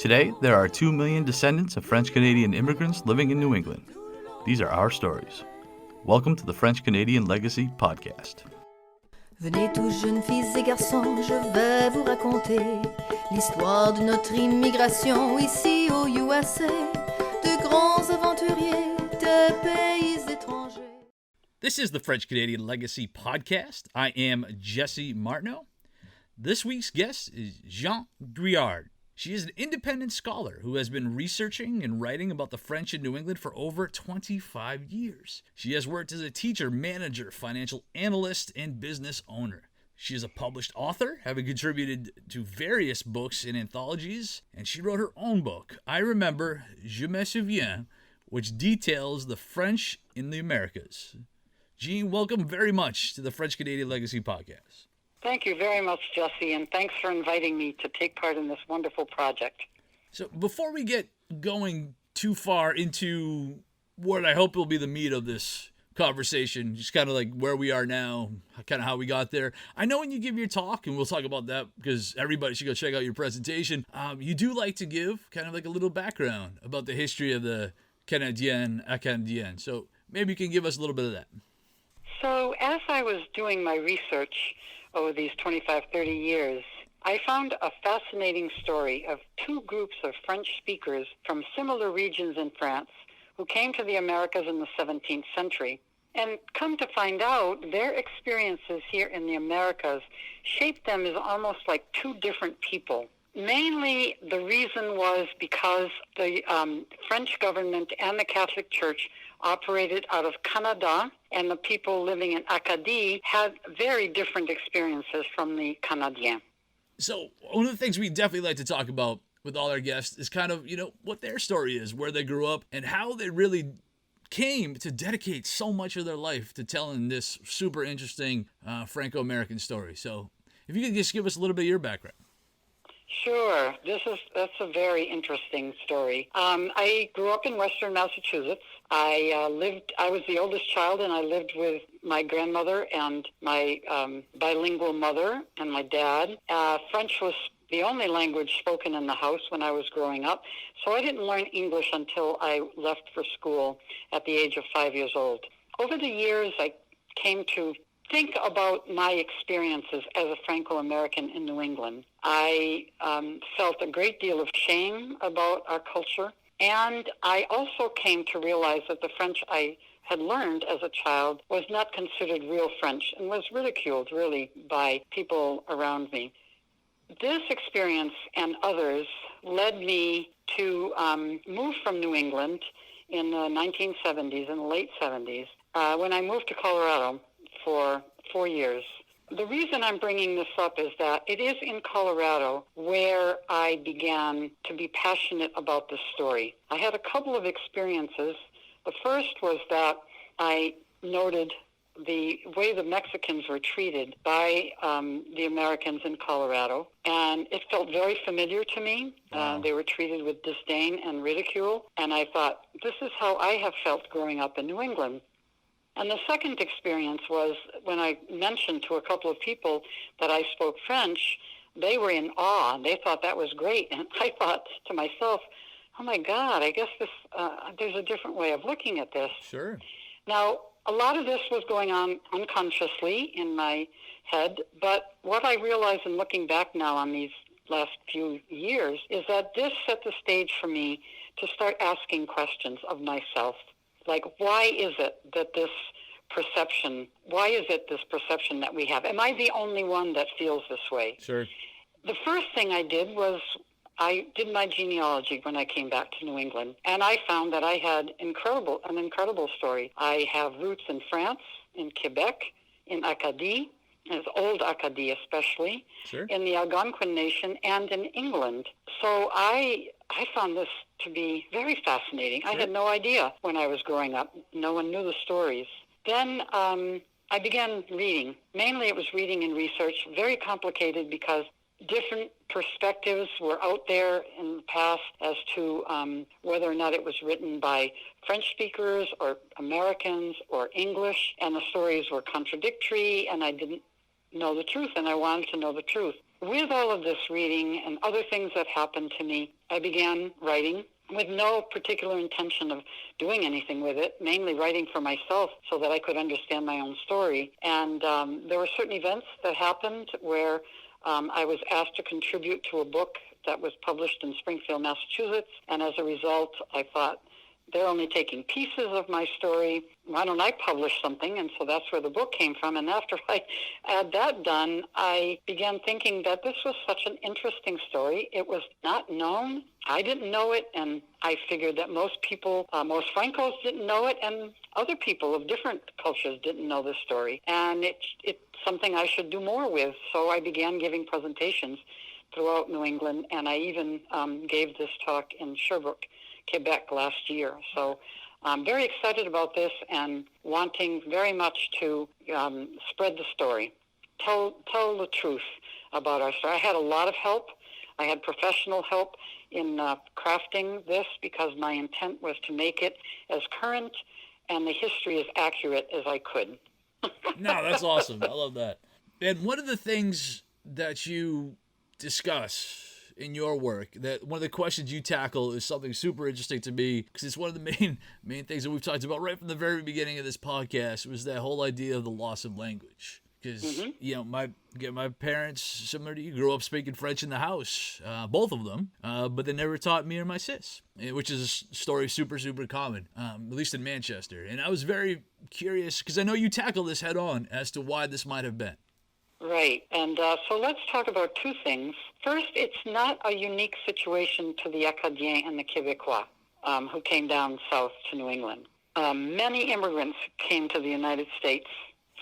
Today, there are 2 million descendants of French-Canadian immigrants living in New England. These are our stories. Welcome to the French-Canadian Legacy Podcast. Venez tous jeunes filles et garçons, je vais vous raconter l'histoire de notre immigration ici au USA, de grands aventuriers, de pays étrangers. This is the French-Canadian Legacy Podcast. I am Jesse Martineau. This week's guest is Jeanne Douillard. She is an independent scholar who has been researching and writing about the French in New England for over 25 years. She has worked as a teacher, manager, financial analyst, and business owner. She is a published author, having contributed to various books and anthologies, and she wrote her own book, I Remember, Je me souviens, which details the French in the Americas. Jeanne, welcome very much to the French-Canadian Legacy Podcast. Thank you very much, Jesse, and thanks for inviting me to take part in this wonderful project. So before we get going too far into what I hope will be the meat of this conversation, just kind of like where we are now, kind of how we got there. I know when you give your talk, and we'll talk about that because everybody should go check out your presentation, you do like to give kind of like a little background about the history of the Canadien. So maybe you can give us a little bit of that. So as I was doing my research over these 25, 30 years, I found a fascinating story of two groups of French speakers from similar regions in France who came to the Americas in the 17th century. And come to find out, their experiences here in the Americas shaped them as almost like two different people. Mainly, the reason was because the French government and the Catholic Church operated out of Canada, and the people living in Acadie had very different experiences from the Canadiens. So one of the things we definitely like to talk about with all our guests is kind of, what their story is, where they grew up, and how they really came to dedicate so much of their life to telling this super interesting Franco-American story. So if you could just give us a little bit of your background. Sure. That's a very interesting story. I grew up in Western Massachusetts. I was the oldest child, and I lived with my grandmother and my bilingual mother and my dad. French was the only language spoken in the house when I was growing up, so I didn't learn English until I left for school at the age of 5 years old. Over the years, I came to think about my experiences as a Franco-American in New England. I felt a great deal of shame about our culture, and I also came to realize that the French I had learned as a child was not considered real French and was ridiculed, really, by people around me. This experience and others led me to move from New England in the 1970s, in the late 70s, when I moved to Colorado for 4 years. The reason I'm bringing this up is that it is in Colorado where I began to be passionate about this story. I had a couple of experiences. The first was that I noted the way the Mexicans were treated by the Americans in Colorado, and it felt very familiar to me. Wow. They were treated with disdain and ridicule, and I thought, this is how I have felt growing up in New England. And the second experience was when I mentioned to a couple of people that I spoke French, they were in awe. They thought that was great. And I thought to myself, oh, my God, I guess there's a different way of looking at this. Sure. Now, a lot of this was going on unconsciously in my head, but what I realize in looking back now on these last few years is that this set the stage for me to start asking questions of myself. Like, why is it this perception that we have? Am I the only one that feels this way? Sure. The first thing I did was I did my genealogy when I came back to New England, and I found that I had an incredible story. I have roots in France, in Quebec, in Acadie, as old Acadie especially, Sure. in the Algonquin Nation, and in England. So I found this to be very fascinating. Sure. I had no idea when I was growing up. No one knew the stories. Then I began reading. Mainly it was reading and research, very complicated because different perspectives were out there in the past as to whether or not it was written by French speakers or Americans or English, and the stories were contradictory, and I didn't know the truth, and I wanted to know the truth. with all of this reading and other things that happened to me, I began writing with no particular intention of doing anything with it, mainly writing for myself so that I could understand my own story. And there were certain events that happened where I was asked to contribute to a book that was published in Springfield, Massachusetts. And as a result, I thought, they're only taking pieces of my story. Why don't I publish something? And so that's where the book came from. And after I had that done, I began thinking that this was such an interesting story. It was not known. I didn't know it. And I figured that most people, most Francos didn't know it. And other people of different cultures didn't know this story. And it's something I should do more with. So I began giving presentations throughout New England. And I even gave this talk in Sherbrooke, Quebec last year. So I'm very excited about this and wanting very much to spread the story, tell the truth about our story. I had a lot of help. I had professional help in crafting this because my intent was to make it as current and the history as accurate as I could. No, that's awesome. I love that. And one of the things that you discuss in your work, that one of the questions you tackle is something super interesting to me, because it's one of the main things that we've talked about right from the very beginning of this podcast, was that whole idea of the loss of language. Because you know, my parents, similar to you, grew up speaking French in the house, both of them, but they never taught me or my sis, which is a story super common, at least in Manchester. And I was very curious, because I know you tackle this head on, as to why this might have been. Right. And so let's talk about two things. First, it's not a unique situation to the Acadiens and the Québécois who came down south to New England. Many immigrants came to the United States.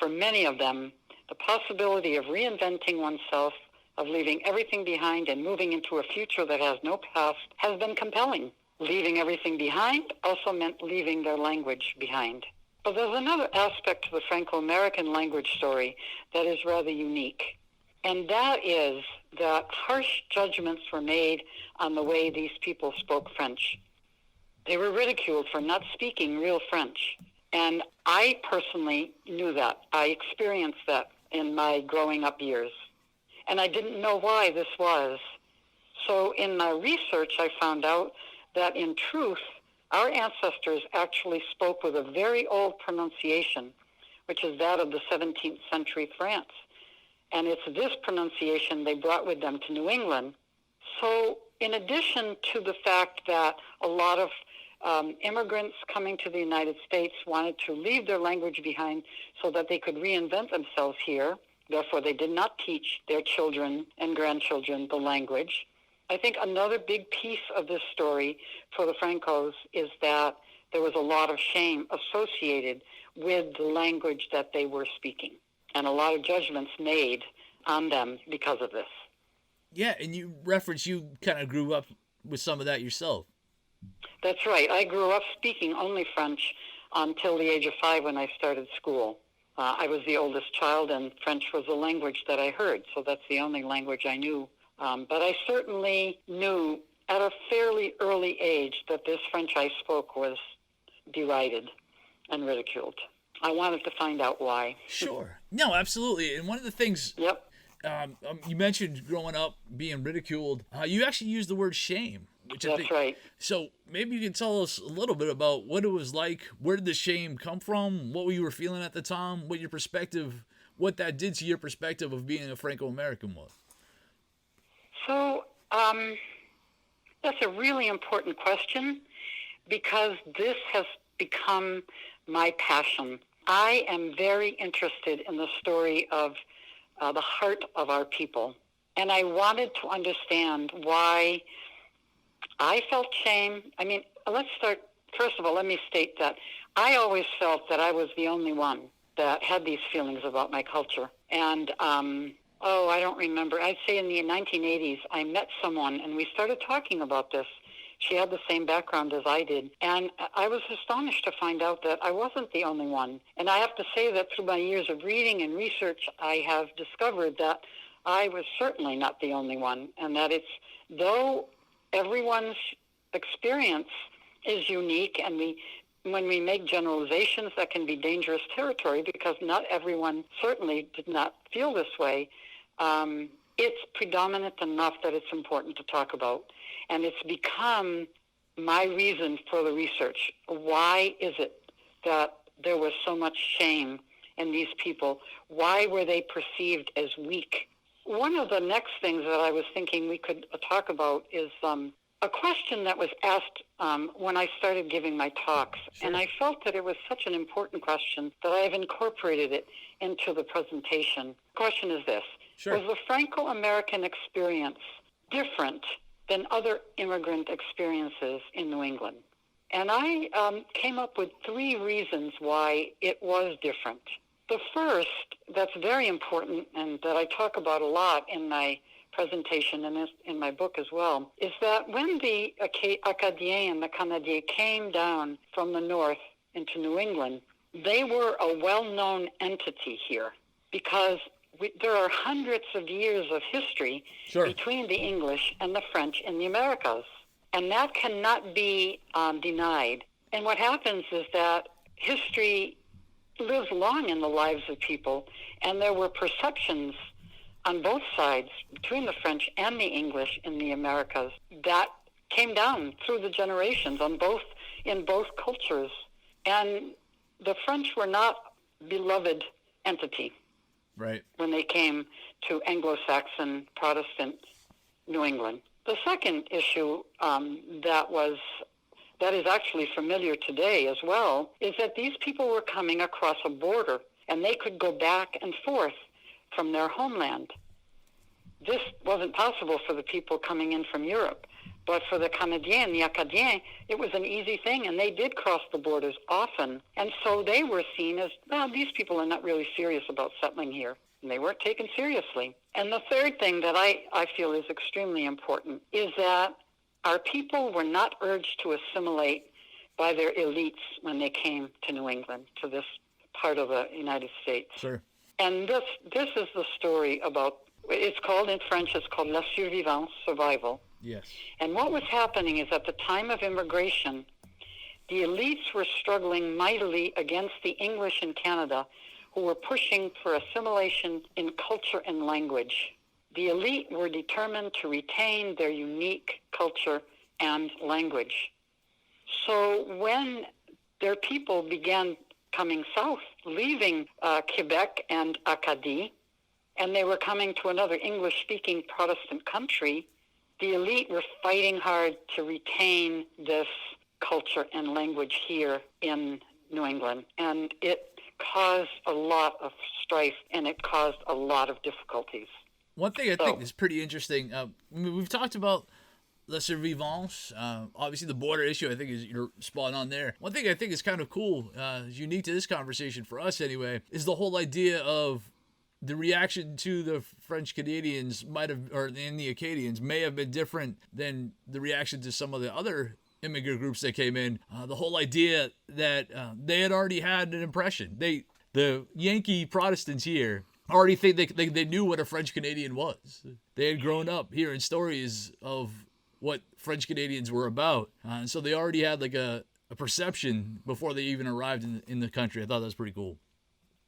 For many of them, the possibility of reinventing oneself, of leaving everything behind and moving into a future that has no past, has been compelling. Leaving everything behind also meant leaving their language behind. But there's another aspect to the Franco-American language story that is rather unique, and that is that harsh judgments were made on the way these people spoke French. They were ridiculed for not speaking real French, and I personally knew that. I experienced that in my growing up years, and I didn't know why this was. So in my research, I found out that in truth, our ancestors actually spoke with a very old pronunciation, which is that of the 17th century France. And it's this pronunciation they brought with them to New England. So in addition to the fact that a lot of immigrants coming to the United States wanted to leave their language behind so that they could reinvent themselves here, therefore they did not teach their children and grandchildren the language, I think another big piece of this story for the Francos is that there was a lot of shame associated with the language that they were speaking, and a lot of judgments made on them because of this. Yeah, and you reference you kind of grew up with some of that yourself. That's right. I grew up speaking only French until the age of 5 when I started school. I was the oldest child, and French was the language that I heard, so that's the only language I knew. But I certainly knew at a fairly early age that this French I spoke was derided and ridiculed. I wanted to find out why. Sure. No, absolutely. And one of the things you mentioned growing up being ridiculed, you actually used the word shame. Which That's right. So maybe you can tell us a little bit about what it was like. Where did the shame come from? What you were feeling at the time? What your perspective, what that did to your perspective of being a Franco-American was? So that's a really important question because this has become my passion. I am very interested in the story of the heart of our people. And I wanted to understand why I felt shame. I mean, let's start, first of all, let me state that I always felt that I was the only one that had these feelings about my culture. And I don't remember. I'd say in the 1980s, I met someone, and we started talking about this. She had the same background as I did, and I was astonished to find out that I wasn't the only one. And I have to say that through my years of reading and research, I have discovered that I was certainly not the only one, and that it's, though everyone's experience is unique, and when we make generalizations, that can be dangerous territory because not everyone certainly did not feel this way. it's predominant enough that it's important to talk about. And it's become my reason for the research. Why is it that there was so much shame in these people? Why were they perceived as weak? One of the next things that I was thinking we could talk about is a question that was asked when I started giving my talks. Sure. And I felt that it was such an important question that I've incorporated it into the presentation. The question is this. Sure. Was the Franco-American experience different than other immigrant experiences in New England? And I came up with 3 reasons why it was different. The first, that's very important and that I talk about a lot in my presentation and in my book as well, is that when the Acadiens and the Canadiens came down from the north into New England, they were a well-known entity here because there are hundreds of years of history between the English and the French in the Americas. And that cannot be denied. And what happens is that history lives long in the lives of people, and there were perceptions on both sides, between the French and the English in the Americas, that came down through the generations in both cultures. And the French were not a beloved entity when they came to Anglo-Saxon Protestant New England. The second issue that is actually familiar today as well is that these people were coming across a border and they could go back and forth from their homeland. This wasn't possible for the people coming in from Europe, but for the Canadiens and the Acadiens, it was an easy thing, and they did cross the borders often. And so they were seen as, well, these people are not really serious about settling here. And they weren't taken seriously. And the third thing that I feel is extremely important is that our people were not urged to assimilate by their elites when they came to New England, to this part of the United States. Sure. And this is the story about, it's called in French, it's called La Survivance, survival. Yes. And what was happening is at the time of immigration, the elites were struggling mightily against the English in Canada, who were pushing for assimilation in culture and language. The elite were determined to retain their unique culture and language. So when their people began coming south, leaving Quebec and Acadie, and they were coming to another English-speaking Protestant country, the elite were fighting hard to retain this culture and language here in New England. And it caused a lot of strife, and it caused a lot of difficulties. One thing I think is pretty interesting, we've talked about La Survivance, obviously the border issue, I think you're spot on there. One thing I think is kind of cool, unique to this conversation for us anyway, is the whole idea of the reaction to the French Canadians and the Acadians may have been different than the reaction to some of the other immigrant groups that came in. The whole idea that they had already had an impression. The Yankee Protestants here already think they knew what a French Canadian was. They had grown up hearing stories of what French Canadians were about. And so they already had like a perception before they even arrived in the country. I thought that was pretty cool.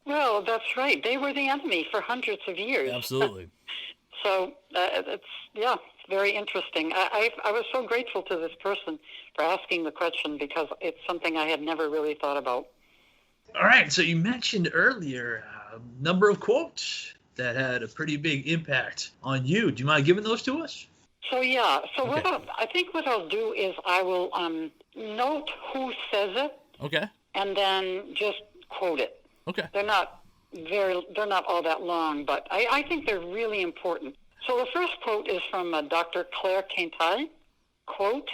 Well, that's right. They were the enemy for hundreds of years. Absolutely. So it's very interesting. I was so grateful to this person for asking the question because it's something I had never really thought about. All right. So you mentioned earlier a number of quotes that had a pretty big impact on you. Do you mind giving those to us? So okay. I think what I'll do is I will note who says it. Okay. And then just quote it. Okay. They're not all that long, but I think they're really important. So the first quote is from Dr. Claire Quintal. Quote,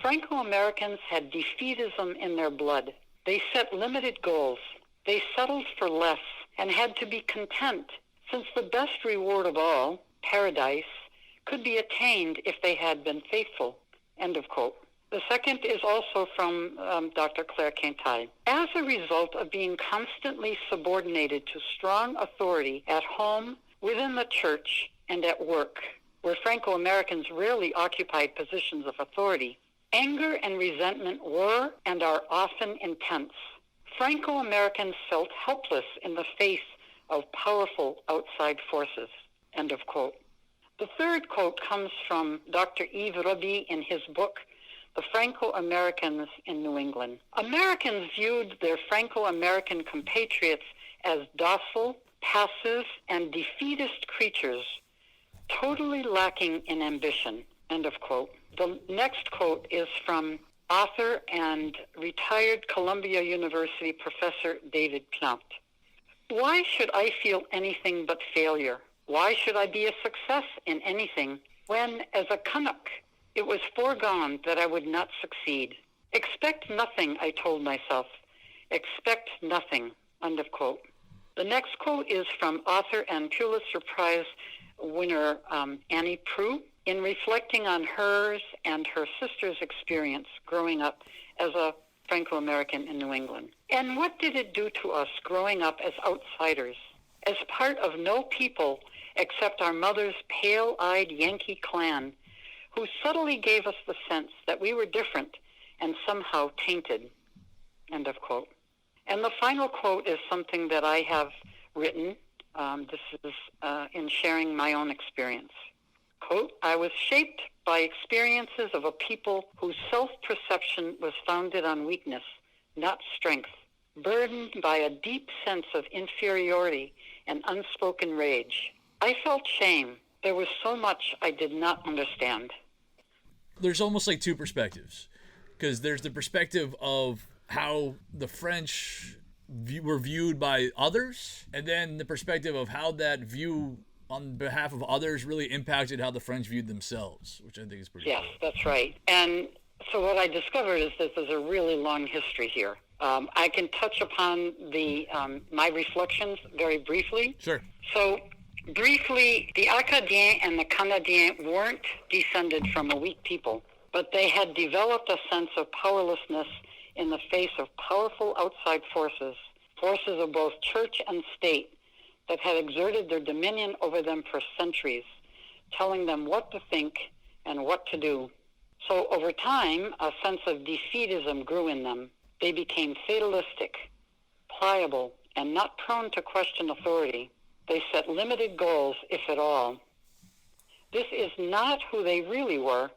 Franco-Americans had defeatism in their blood. They set limited goals. They settled for less and had to be content, since the best reward of all, paradise, could be attained if they had been faithful. End of quote. The second is also from Dr. Claire Quintal. As a result of being constantly subordinated to strong authority at home, within the church, and at work, where Franco-Americans rarely occupied positions of authority, anger and resentment were and are often intense. Franco-Americans felt helpless in the face of powerful outside forces. End of quote. The third quote comes from Dr. Yves Roby in his book, The Franco-Americans in New England. Americans viewed their Franco-American compatriots as docile, passive, and defeatist creatures, totally lacking in ambition, end of quote. The next quote is from author and retired Columbia University professor David Plant. Why should I feel anything but failure? Why should I be a success in anything when, as a Canuck, it was foregone that I would not succeed? Expect nothing, I told myself. Expect nothing, end of quote. The next quote is from author and Pulitzer Prize winner Annie Proulx in reflecting on hers and her sister's experience growing up as a Franco-American in New England. And what did it do to us growing up as outsiders, as part of no people except our mother's pale-eyed Yankee clan, who subtly gave us the sense that we were different and somehow tainted, end of quote. And the final quote is something that I have written. This is in sharing my own experience. Quote, I was shaped by experiences of a people whose self-perception was founded on weakness, not strength, burdened by a deep sense of inferiority and unspoken rage. I felt shame. There was so much I did not understand. There's almost like two perspectives, because there's the perspective of how the French were viewed by others, and then the perspective of how that view on behalf of others really impacted how the French viewed themselves, which I think is pretty cool. That's right. And so what I discovered is that there's a really long history here. I can touch upon my reflections very briefly. Sure. So briefly, the Acadiens and the Canadiens weren't descended from a weak people, but they had developed a sense of powerlessness in the face of powerful outside forces of both church and state, that had exerted their dominion over them for centuries, telling them what to think and what to do. So over time, a sense of defeatism grew in them. They became fatalistic, pliable, and not prone to question authority. They set limited goals, if at all. This is not who they really were,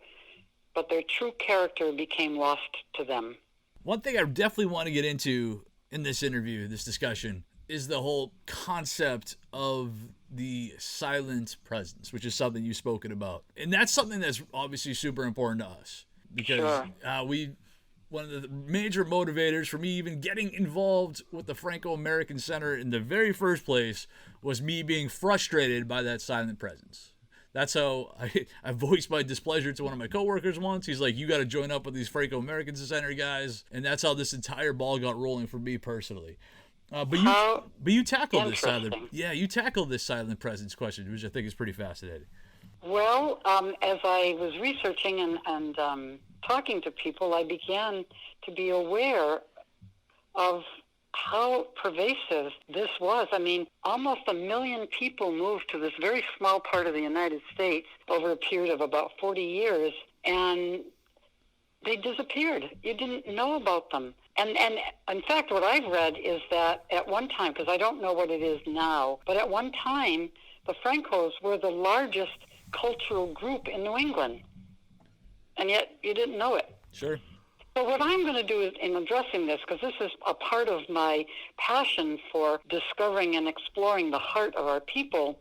but their true character became lost to them. One thing I definitely want to get into in this interview, this discussion, is the whole concept of the silent presence, which is something you've spoken about. And that's something that's obviously super important to us, because Sure. One of the major motivators for me even getting involved with the Franco-American Center in the very first place was me being frustrated by that silent presence. That's how I voiced my displeasure to one of my coworkers once. He's like, you got to join up with these Franco-American Center guys. And that's how this entire ball got rolling for me personally. But you tackled this silent presence question, which I think is pretty fascinating. Well, as I was researching and talking to people, I began to be aware of how pervasive this was. I mean, almost 1 million people moved to this very small part of the United States over a period of about 40 years, and they disappeared. You didn't know about them. And in fact, what I've read is that at one time, because I don't know what it is now, but at one time, the Francos were the largest cultural group in New England. And yet you didn't know it. Sure. So what I'm going to do is, in addressing this, because this is a part of my passion for discovering and exploring the heart of our people,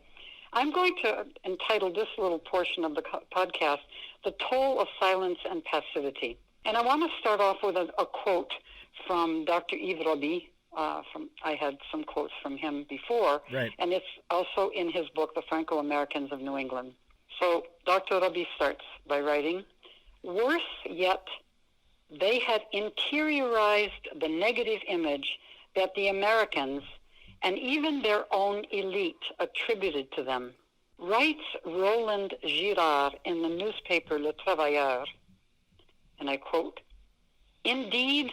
I'm going to entitle this little portion of the podcast, The Toll of Silence and Passivity. And I want to start off with a quote from Dr. Yves Roby. I had some quotes from him before, right. And it's also in his book, The Franco-Americans of New England. So Dr. Roby starts by writing, worse yet, they had interiorized the negative image that the Americans and even their own elite attributed to them. Writes Roland Girard in the newspaper Le Travailleur, and I quote, indeed,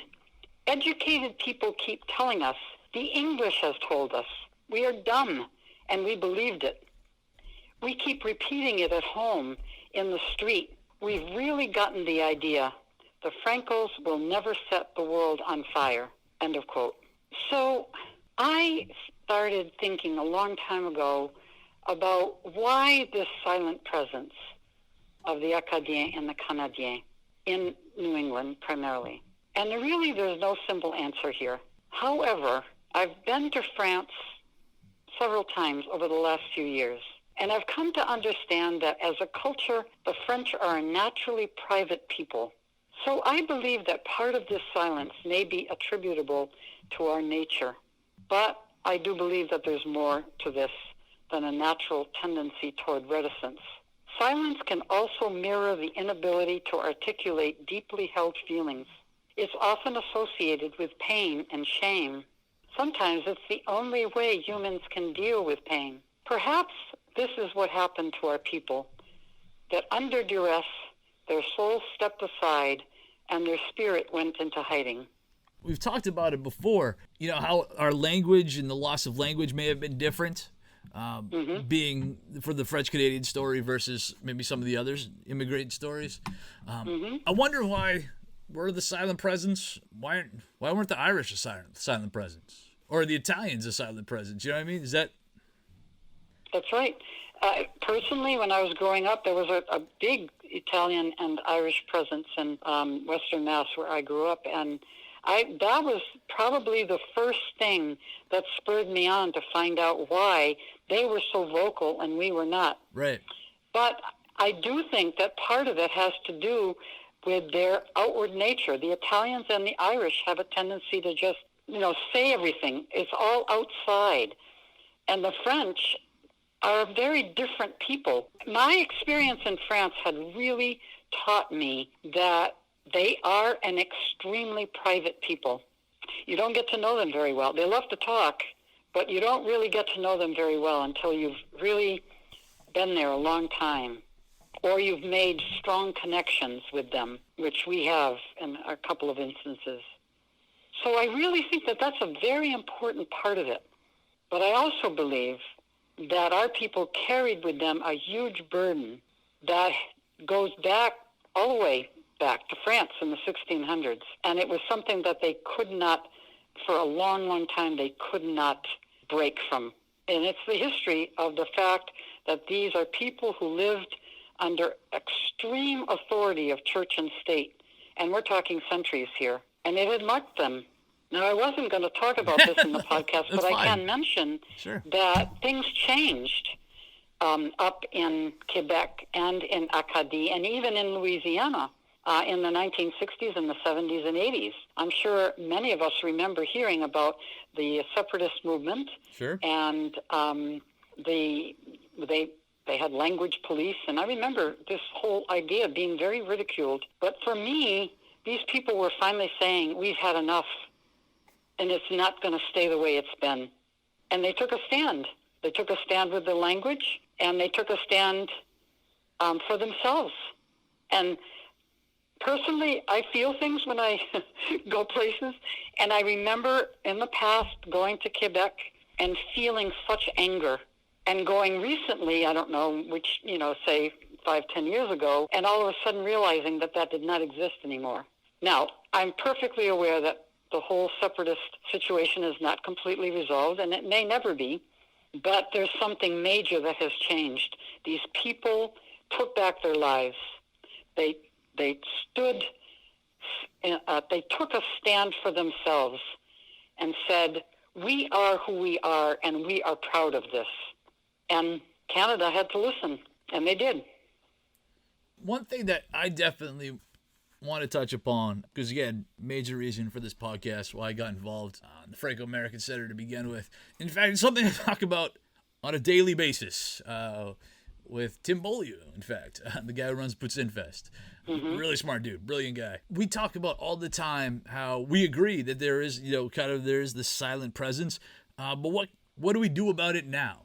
educated people keep telling us, the English has told us, we are dumb, and we believed it. We keep repeating it at home, in the street. We've really gotten the idea. The Francos will never set the world on fire, end of quote. So I started thinking a long time ago about why this silent presence of the Acadiens and the Canadiens in New England primarily. And there's no simple answer here. However, I've been to France several times over the last few years, and I've come to understand that as a culture, the French are a naturally private people. So I believe that part of this silence may be attributable to our nature. But I do believe that there's more to this than a natural tendency toward reticence. Silence can also mirror the inability to articulate deeply held feelings. It's often associated with pain and shame. Sometimes it's the only way humans can deal with pain. Perhaps this is what happened to our people, that under duress, their souls stepped aside and their spirit went into hiding. We've talked about it before, how our language and the loss of language may have been different, being for the French Canadian story versus maybe some of the others, immigrant stories. I wonder why we're the silent presence. Why weren't the Irish a silent presence? Or the Italians a silent presence? You know what I mean? That's right. Personally, when I was growing up, there was a big Italian and Irish presence in Western Mass where I grew up, and that was probably the first thing that spurred me on to find out why they were so vocal and we were not. Right. But I do think that part of it has to do with their outward nature. The Italians and the Irish have a tendency to just, say everything. It's all outside. And the French are very different people. My experience in France had really taught me that they are an extremely private people. You don't get to know them very well. They love to talk, but you don't really get to know them very well until you've really been there a long time, or you've made strong connections with them, which we have in a couple of instances. So I really think that that's a very important part of it. But I also believe that our people carried with them a huge burden that goes back all the way back to France in the 1600s. And it was something that they could not, for a long, long time, they could not break from. And it's the history of the fact that these are people who lived under extreme authority of church and state. And we're talking centuries here. And it had marked them. Now, I wasn't going to talk about this in the podcast, but I can mention that things changed up in Quebec and in Acadie and even in Louisiana in the 1960s and the 70s and 80s. I'm sure many of us remember hearing about the separatist movement. Sure. And they had language police, and I remember this whole idea being very ridiculed. But for me, these people were finally saying, we've had enough, and it's not going to stay the way it's been. And they took a stand. They took a stand with the language, and they took a stand for themselves. And personally, I feel things when I go places, and I remember in the past going to Quebec and feeling such anger, and going recently, I don't know, which, say 5-10 years ago, and all of a sudden realizing that did not exist anymore. Now, I'm perfectly aware that the whole separatist situation is not completely resolved, and it may never be, but there's something major that has changed. These people took back their lives. They stood, they took a stand for themselves and said, we are who we are, and we are proud of this. And Canada had to listen, and they did. One thing that I definitely want to touch upon, because again, major reason for this podcast, why I got involved on the Franco-American Center to begin with. In fact, it's something I talk about on a daily basis with Tim Beaulieu, in fact, the guy who runs Poutine-Fest. Mm-hmm. Really smart dude, brilliant guy. We talk about all the time how we agree that there is, there is this silent presence, but what do we do about it now?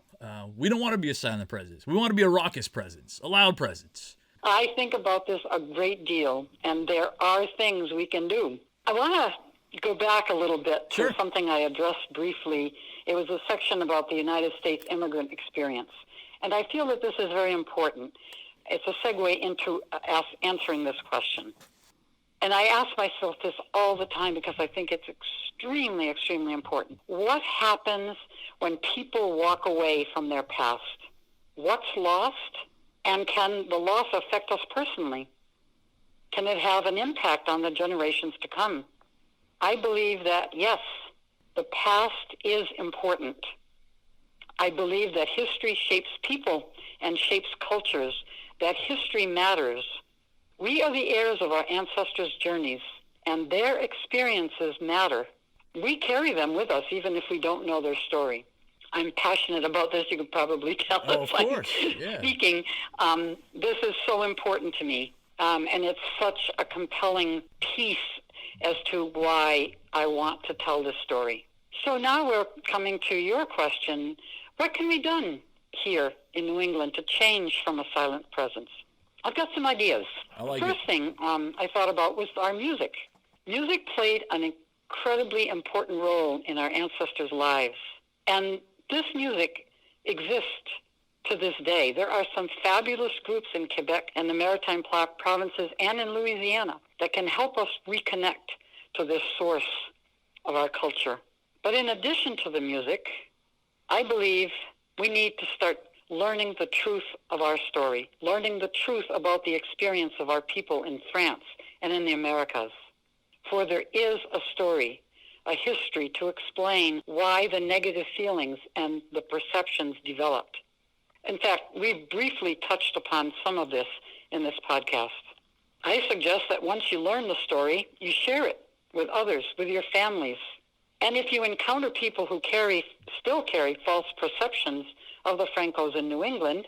We don't want to be a silent presence. We want to be a raucous presence, a loud presence. I think about this a great deal, and there are things we can do. I want to go back a little bit to something I addressed briefly. It was a section about the United States immigrant experience, and I feel that this is very important. It's a segue into answering this question. And I ask myself this all the time because I think it's extremely, extremely important. What happens when people walk away from their past? what's lost, and can the loss affect us personally? Can it have an impact on the generations to come? I believe that, yes, the past is important. I believe that history shapes people and shapes cultures, that history matters. We are the heirs of our ancestors' journeys, and their experiences matter. We carry them with us, even if we don't know their story. I'm passionate about this. You can probably tell Of course, yeah. Speaking. This is so important to me, and it's such a compelling piece as to why I want to tell this story. So now we're coming to your question. What can be done here in New England to change from a silent presence? I've got some ideas. I like First thing I thought about was our music. Music played an incredibly important role in our ancestors' lives. And this music exists to this day. There are some fabulous groups in Quebec and the Maritime provinces and in Louisiana that can help us reconnect to this source of our culture. But in addition to the music, I believe we need to start learning the truth of our story, learning the truth about the experience of our people in France and in the Americas. For there is a story, a history to explain why the negative feelings and the perceptions developed. In fact, we've briefly touched upon some of this in this podcast. I suggest that once you learn the story, you share it with others, with your families. And if you encounter people who still carry false perceptions of the Francos in New England,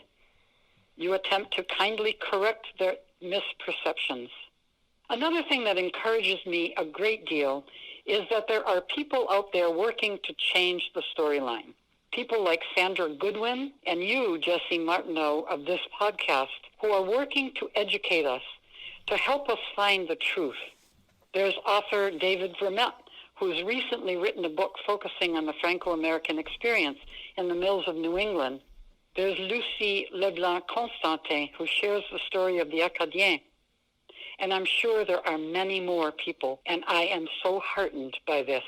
you attempt to kindly correct their misperceptions. Another thing that encourages me a great deal is that there are people out there working to change the storyline. People like Sandra Goodwin and you, Jesse Martineau, of this podcast, who are working to educate us, to help us find the truth. There's author David Vermette, who's recently written a book focusing on the Franco-American experience in the mills of New England. There's Lucie Leblanc-Constantin, who shares the story of the Acadiens. And I'm sure there are many more people, and I am so heartened by this.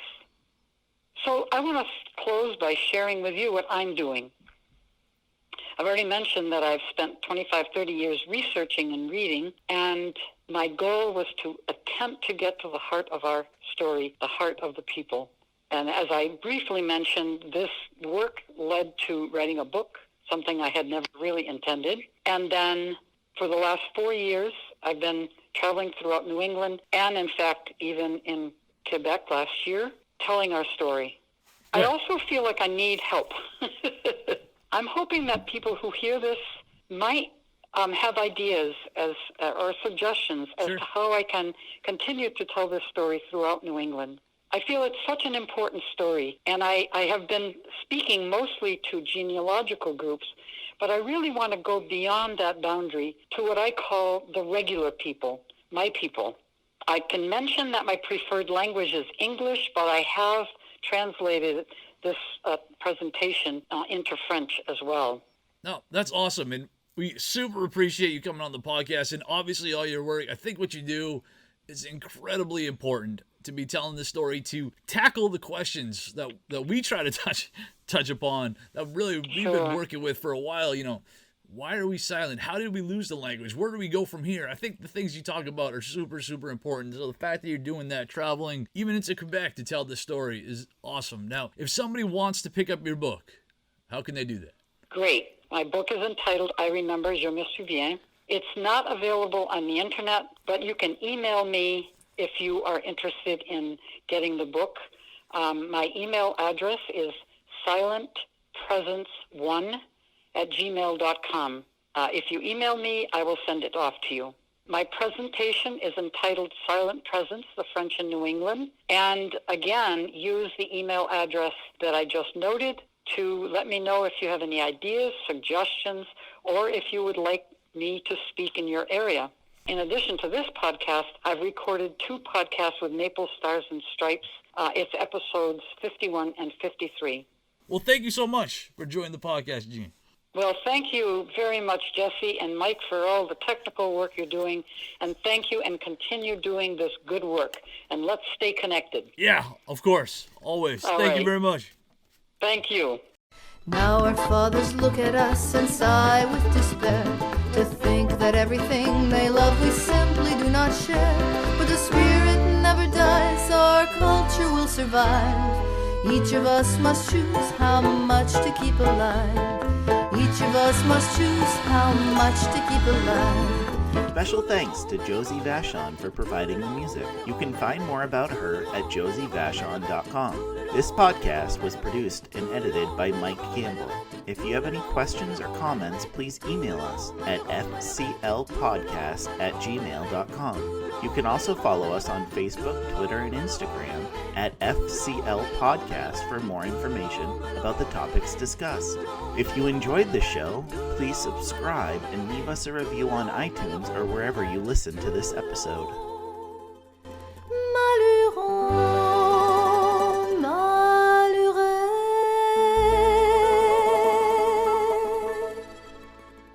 So I want to close by sharing with you what I'm doing. I've already mentioned that I've spent 25, 30 years researching and reading, and my goal was to attempt to get to the heart of our story, the heart of the people. And as I briefly mentioned, this work led to writing a book, something I had never really intended. And then for the last 4 years, I've been traveling throughout New England, and in fact, even in Quebec last year, telling our story. Yeah. I also feel like I need help. I'm hoping that people who hear this might have ideas or suggestions as to how I can continue to tell this story throughout New England. I feel it's such an important story, and I have been speaking mostly to genealogical groups, but I really want to go beyond that boundary to what I call the regular people, my people. I can mention that my preferred language is English, but I have translated this presentation into French as well. No, that's awesome, and we super appreciate you coming on the podcast, and obviously all your work. I think what you do is incredibly important to be telling this story, to tackle the questions that we try to touch upon, that really we've been working with for a while. You know, why are we silent? How did we lose the language? Where do we go from here? I think the things you talk about are super, super important. So the fact that you're doing that, traveling even into Quebec to tell this story, is awesome. Now, if somebody wants to pick up your book, how can they do that? Great. My book is entitled I Remember, Je me souviens. It's not available on the internet, but you can email me if you are interested in getting the book. My email address is silentpresence1@gmail.com. If you email me, I will send it off to you. My presentation is entitled Silent Presence, the French in New England. And again, use the email address that I just noted to let me know if you have any ideas, suggestions, or if you would like me to speak in your area. In addition to this podcast, I've recorded 2 podcasts with Maple Stars and Stripes. It's episodes 51 and 53. Well, thank you so much for joining the podcast, Jeanne. Well, thank you very much, Jesse and Mike, for all the technical work you're doing. And thank you, and continue doing this good work. And let's stay connected. Yeah, of course. Always. Thank you very much. Thank you. Now our fathers look at us and sigh with despair, to think that everything they love we simply do not share. But the spirit never dies, our culture will survive. Each of us must choose how much to keep alive. Each of us must choose how much to keep alive. Special thanks to Josie Vachon for providing the music. You can find more about her at josievachon.com. This podcast was produced and edited by Mike Campbell. If you have any questions or comments, please email us at fclpodcast@gmail.com. You can also follow us on Facebook, Twitter, and Instagram at FCL Podcast for more information about the topics discussed. If you enjoyed the show, please subscribe and leave us a review on iTunes or wherever you listen to this episode.